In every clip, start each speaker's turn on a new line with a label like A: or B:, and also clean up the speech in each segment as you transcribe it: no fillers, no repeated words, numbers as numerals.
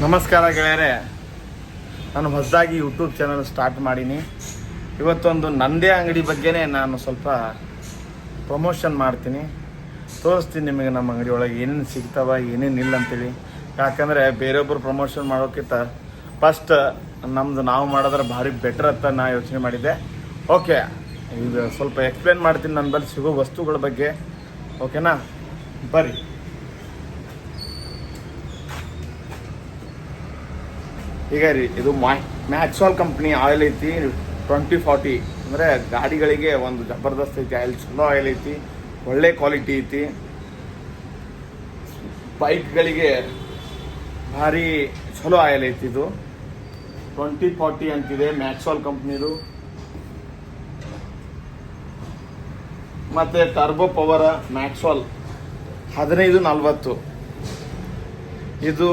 A: ನಮಸ್ಕಾರ ಗೆಳೆಯರೆ, ನಾನು ಹೊಸದಾಗಿ ಯೂಟ್ಯೂಬ್ ಚಾನಲ್ ಸ್ಟಾರ್ಟ್ ಮಾಡೀನಿ. ಇವತ್ತೊಂದು ನಂದೇ ಅಂಗಡಿ ಬಗ್ಗೆನೇ ನಾನು ಸ್ವಲ್ಪ ಪ್ರಮೋಷನ್ ಮಾಡ್ತೀನಿ, ತೋರಿಸ್ತೀನಿ ನಿಮಗೆ ನಮ್ಮ ಅಂಗಡಿ ಒಳಗೆ ಏನೇನು ಸಿಗ್ತಾವ ಏನೇನು ಇಲ್ಲ ಅಂತೇಳಿ. ಯಾಕಂದರೆ ಬೇರೊಬ್ಬರು ಪ್ರಮೋಷನ್ ಮಾಡೋಕ್ಕಿಂತ ಫಸ್ಟ್ ನಮ್ಮದು ನಾವು ಮಾಡೋದ್ರೆ ಭಾರಿ ಬೆಟ್ರ್ ಅಂತ ನಾ ಯೋಚನೆ ಮಾಡಿದ್ದೆ. ಓಕೆ, ಈಗ ಸ್ವಲ್ಪ ಎಕ್ಸ್ಪ್ಲೇನ್ ಮಾಡ್ತೀನಿ ನನ್ನ ಬಳಿ ಸಿಗೋ ವಸ್ತುಗಳ ಬಗ್ಗೆ. ಓಕೆನಾ, ಬರ್ರಿ. ಈಗ ರೀ, ಇದು ಮ್ಯಾಕ್ಸ್ವಾಲ್ ಕಂಪ್ನಿ ಆಯಿಲ್ ಐತಿ 2040. ಅಂದರೆ ಗಾಡಿಗಳಿಗೆ ಒಂದು ಜಬರ್ದಸ್ತ್ ಐತಿ ಆಯಿಲ್, ಚಲೋ ಆಯಿಲ್ ಐತಿ, ಒಳ್ಳೆ ಕ್ವಾಲಿಟಿ ಐತಿ. ಬೈಕ್ಗಳಿಗೆ ಭಾರಿ ಚಲೋ ಆಯಿಲ್ ಐತಿ. ಇದು 2040 ಅಂತಿದೆ ಮ್ಯಾಕ್ಸ್ವಾಲ್ ಕಂಪ್ನಿದು. ಮತ್ತು ಟರ್ಬೋ ಪವರ್ ಮ್ಯಾಕ್ಸ್ವಾಲ್ 1540. ಇದು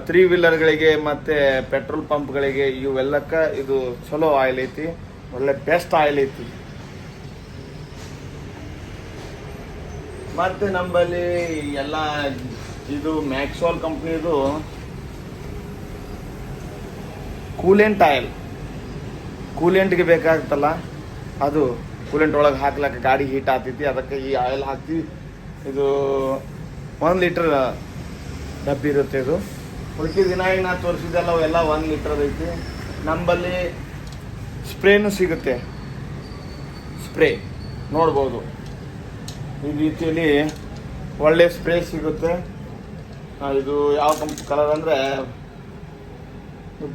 A: 3 ವೀಲರ್ಗಳಿಗೆ ಮತ್ತು ಪೆಟ್ರೋಲ್ ಪಂಪ್ಗಳಿಗೆ ಇವೆಲ್ಲಕ್ಕೆ ಇದು ಚಲೋ ಆಯಿಲ್ ಐತಿ, ಒಳ್ಳೆ ಬೆಸ್ಟ್ ಆಯಿಲ್ ಐತಿ. ಮತ್ತು ನಮ್ಮಲ್ಲಿ ಎಲ್ಲ ಇದು ಮ್ಯಾಕ್ಸ್ವಾಲ್ ಕಂಪ್ನಿದು ಕೂಲೆಂಟ್ ಆಯಿಲ್, ಕೂಲೆಂಟ್ಗೆ ಬೇಕಾಗ್ತಲ್ಲ ಅದು ಕೂಲೆಂಟ್ ಒಳಗೆ ಹಾಕ್ಲಕ್ಕೆ ಗಾಡಿ ಹೀಟ್ ಆಗ್ತೈತಿ, ಅದಕ್ಕೆ ಈ ಆಯಿಲ್ ಹಾಕ್ತೀವಿ. ಇದು 1 ಲೀಟರ್ ಡಬ್ಬಿ ಇರುತ್ತೆ. ಇದು ಉಳ್ಕಿ ದಿನ ಈಗ ನಾ ತೋರಿಸಿದ್ದೆಲ್ಲ ಅವೆಲ್ಲ 1 ಲೀಟರ್ ಐತಿ. ನಮ್ಮಲ್ಲಿ ಸ್ಪ್ರೇನು ಸಿಗುತ್ತೆ, ಸ್ಪ್ರೇ ನೋಡ್ಬೋದು. ಈ ರೀತಿಯಲ್ಲಿ ಒಳ್ಳೆ ಸ್ಪ್ರೇ ಸಿಗುತ್ತೆ. ಇದು ಯಾವ ಕಲರ್ ಅಂದರೆ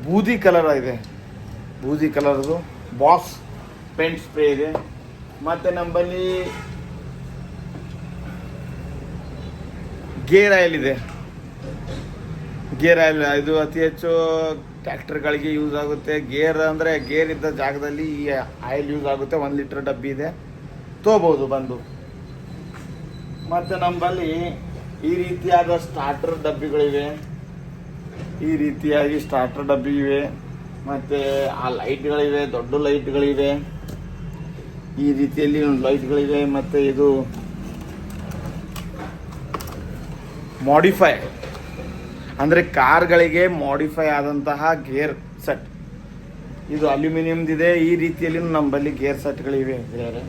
A: ಬೂದಿ ಕಲರ್ ಇದೆ, ಬೂದಿ ಕಲರ್ದು ಬಾಸ್ ಪೇಂಟ್ ಸ್ಪ್ರೇ ಇದೆ. ಮತ್ತು ನಮ್ಮಲ್ಲಿ ಗೇರ್ ಆಯಿಲ್ ಇದೆ. ಗೇರ್ ಆಯಿಲ್ ಇದು ಅತಿ ಹೆಚ್ಚು ಟ್ರ್ಯಾಕ್ಟರ್ಗಳಿಗೆ ಯೂಸ್ ಆಗುತ್ತೆ. ಗೇರ್ ಅಂದರೆ ಗೇರ್ ಇದ್ದ ಜಾಗದಲ್ಲಿ ಈ ಆಯಿಲ್ ಯೂಸ್ ಆಗುತ್ತೆ. 1 ಲೀಟರ್ ಡಬ್ಬಿ ಇದೆ, ತೊಗೋಬೋದು ಬಂದು. ಮತ್ತು ನಮ್ಮಲ್ಲಿ ಈ ರೀತಿಯಾದ ಸ್ಟಾರ್ಟರ್ ಡಬ್ಬಿಗಳಿವೆ, ಈ ರೀತಿಯಾಗಿ ಸ್ಟಾರ್ಟರ್ ಡಬ್ಬಿ ಇವೆ. ಮತ್ತು ಆ ಲೈಟ್ಗಳಿವೆ, ದೊಡ್ಡ ಲೈಟ್ಗಳಿವೆ, ಈ ರೀತಿಯಲ್ಲಿ ಲೈಟ್ಗಳಿವೆ. ಮತ್ತು ಇದು ಮಾಡಿಫೈ ಅಂದರೆ ಕಾರ್ಗಳಿಗೆ ಮಾಡಿಫೈ ಆದಂತಹ ಗೇರ್ ಸೆಟ್, ಇದು ಅಲ್ಯೂಮಿನಿಯಮ್ದಿದೆ. ಈ ರೀತಿಯಲ್ಲಿ ನಮ್ಮಲ್ಲಿ ಗೇರ್ ಸೆಟ್ಗಳಿವೆ ಬೇರೆ,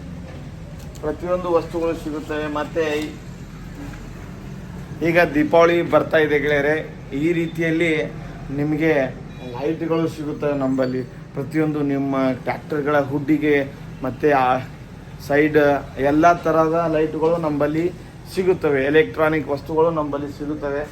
A: ಪ್ರತಿಯೊಂದು ವಸ್ತುಗಳು ಸಿಗುತ್ತವೆ. ಮತ್ತು ಈಗ ದೀಪಾವಳಿ ಬರ್ತಾ ಇದೆ ಗೆಳೆಯರೆ, ಈ ರೀತಿಯಲ್ಲಿ ನಿಮಗೆ ಲೈಟ್ಗಳು ಸಿಗುತ್ತವೆ ನಮ್ಮಲ್ಲಿ. ಪ್ರತಿಯೊಂದು ನಿಮ್ಮ ಟ್ರ್ಯಾಕ್ಟರ್ಗಳ ಹುಡ್ಡಿಗೆ ಮತ್ತು ಸೈಡ್ ಎಲ್ಲ ಥರದ ಲೈಟ್ಗಳು ನಮ್ಮಲ್ಲಿ ಸಿಗುತ್ತವೆ. ಎಲೆಕ್ಟ್ರಾನಿಕ್ ವಸ್ತುಗಳು ನಮ್ಮಲ್ಲಿ ಸಿಗುತ್ತವೆ.